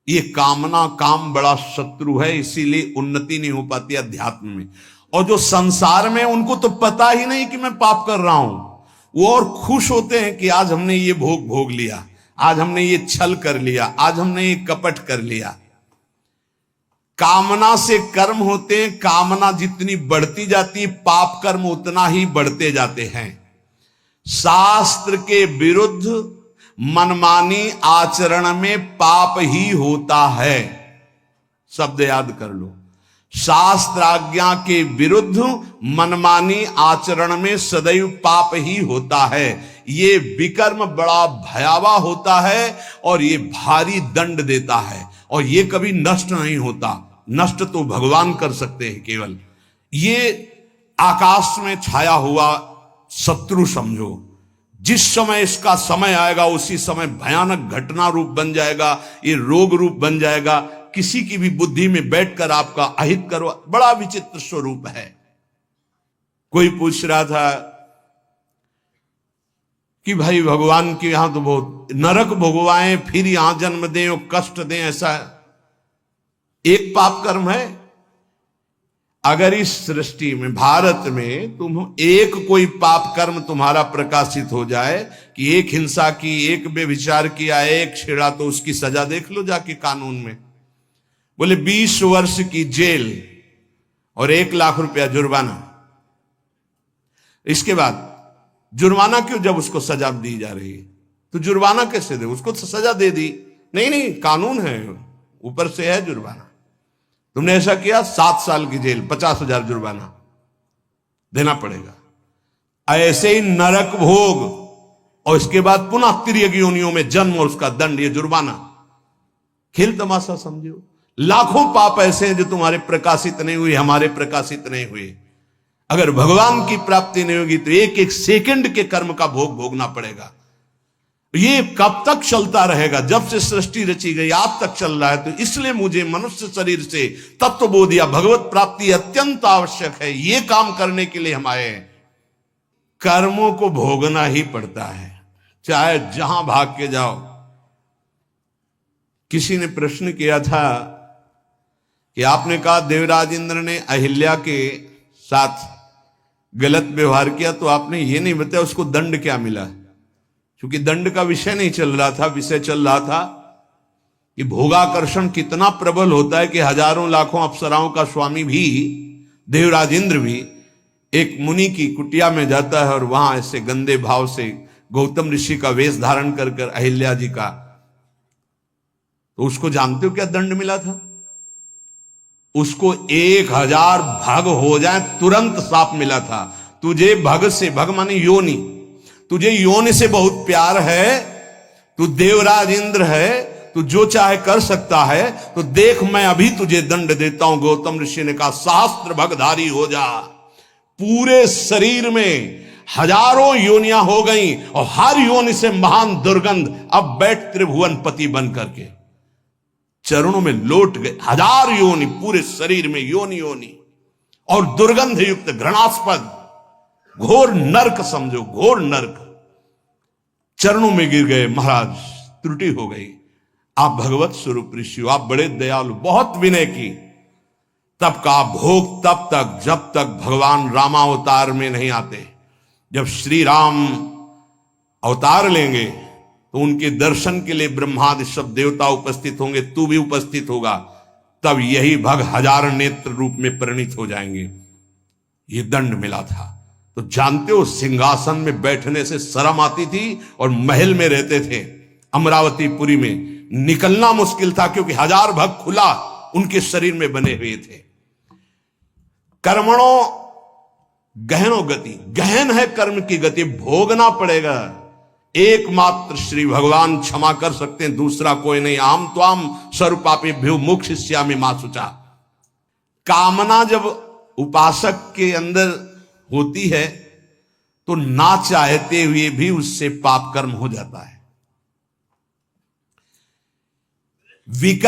ये कामना, काम बड़ा शत्रु है, इसीलिए उन्नति नहीं हो पाती अध्यात्म में। और जो संसार में, उनको तो पता ही नहीं कि मैं पाप कर रहा हूं, वो और खुश होते हैं कि आज हमने ये भोग भोग लिया, आज हमने ये छल कर लिया, आज हमने ये कपट कर लिया। कामना से कर्म होते हैं, कामना जितनी बढ़ती जाती है पाप कर्म उतना ही बढ़ते जाते हैं। शास्त्र के विरुद्ध मनमानी आचरण में पाप ही होता है। शब्द याद कर लो, शास्त्र आज्ञा के विरुद्ध मनमानी आचरण में सदैव पाप ही होता है। ये विकर्म बड़ा भयावह होता है और ये भारी दंड देता है, और ये कभी नष्ट नहीं होता। नष्ट तो भगवान कर सकते हैं केवल। ये आकाश में छाया हुआ शत्रु समझो, जिस समय इसका समय आएगा उसी समय भयानक घटना रूप बन जाएगा, ये रोग रूप बन जाएगा, किसी की भी बुद्धि में बैठकर आपका अहित करो। बड़ा विचित्र स्वरूप है। कोई पूछ रहा था कि भाई भगवान के यहां तो बहुत नरक भोगवाएं, फिर यहां जन्म दें और कष्ट दें, ऐसा एक पाप कर्म है? अगर इस सृष्टि में, भारत में तुम एक कोई पाप कर्म तुम्हारा प्रकाशित हो जाए कि एक हिंसा की, एक व्यभिचार किया, एक छेड़ा, तो उसकी सजा देख लो जाके कानून में। बोले 20 वर्ष की जेल और 1 लाख रुपया जुर्माना। इसके बाद जुर्माना क्यों, जब उसको सजा दी जा रही है तो जुर्माना कैसे दे? उसको तो सजा दे दी। नहीं नहीं, कानून है, ऊपर से है जुर्माना। तुमने ऐसा किया, 7 साल की जेल, 50,000 जुर्माना देना पड़ेगा। ऐसे ही नरक भोग और इसके बाद पुनः तिर्यक योनियों में जन्म और उसका दंड, ये जुर्माना। खेल तमाशा समझो। लाखों पाप ऐसे हैं जो तुम्हारे प्रकाशित नहीं हुए, हमारे प्रकाशित नहीं हुए। अगर भगवान की प्राप्ति नहीं होगी तो एक एक सेकंड के कर्म का भोग भोगना पड़ेगा। ये कब तक चलता रहेगा? जब से सृष्टि रची गई आज तक चल रहा है। तो इसलिए मुझे मनुष्य शरीर से तत्वबोध या भगवत प्राप्ति अत्यंत आवश्यक है। ये काम करने के लिए हम आए हैं। कर्मों को भोगना ही पड़ता है, चाहे जहां भाग के जाओ। किसी ने प्रश्न किया था कि आपने कहा देवराज इंद्र ने अहिल्या के साथ गलत व्यवहार किया, तो आपने ये नहीं बताया उसको दंड क्या मिला। क्योंकि दंड का विषय नहीं चल रहा था, विषय चल रहा था कि भोगाकर्षण कितना प्रबल होता है कि हजारों लाखों अप्सराओं का स्वामी भी, देवराज इंद्र भी, एक मुनि की कुटिया में जाता है और वहां ऐसे गंदे भाव से गौतम ऋषि का वेश धारण कर कर अहिल्या जी का, तो उसको जानते हो क्या दंड मिला था? उसको 1000 भग हो जाए तुरंत साप मिला था। तुझे भग से, भग माने योनि, तुझे योनि से बहुत प्यार है, तू देवराज इंद्र है, तू जो चाहे कर सकता है, तो देख मैं अभी तुझे दंड देता हूं। गौतम ऋषि ने कहा सहस्त्र भगधारी हो जा। पूरे शरीर में हजारों योनियां हो गई और हर योनि से महान दुर्गंध। अब बैठ त्रिभुवन पति बन करके चरणों में लौट गए। 1000 योनि पूरे शरीर में, योनि योनि और दुर्गंध युक्त घृणास्पद घोर नर्क समझो, घोर नर्क। चरणों में गिर गए। महाराज त्रुटि हो गई, आप भगवत स्वरूप ऋषि हो, आप बड़े दयालु, बहुत विनय की। तब का भोग तब तक जब तक भगवान रामावतार में नहीं आते। जब श्री राम अवतार लेंगे तो उनके दर्शन के लिए ब्रह्मादि सब देवता उपस्थित होंगे, तू भी उपस्थित होगा। तब यही भग 1000 नेत्र रूप में परिणित हो जाएंगे। ये दंड मिला था। तो जानते हो सिंहासन में बैठने से शर्म आती थी और महल में रहते थे अमरावतीपुरी में। निकलना मुश्किल था क्योंकि 1000 भग खुला उनके शरीर में बने हुए थे। कर्मणों गहनो गति, गहन है कर्म की गति, भोगना पड़ेगा। एकमात्र श्री भगवान क्षमा कर सकते हैं, दूसरा कोई नहीं। आम त्वाम सर्वपापेभ्यो मोक्षयिष्यामि मा शुचा। कामना जब उपासक के अंदर होती है तो ना चाहते हुए भी उससे पाप कर्म हो जाता है। विकर्म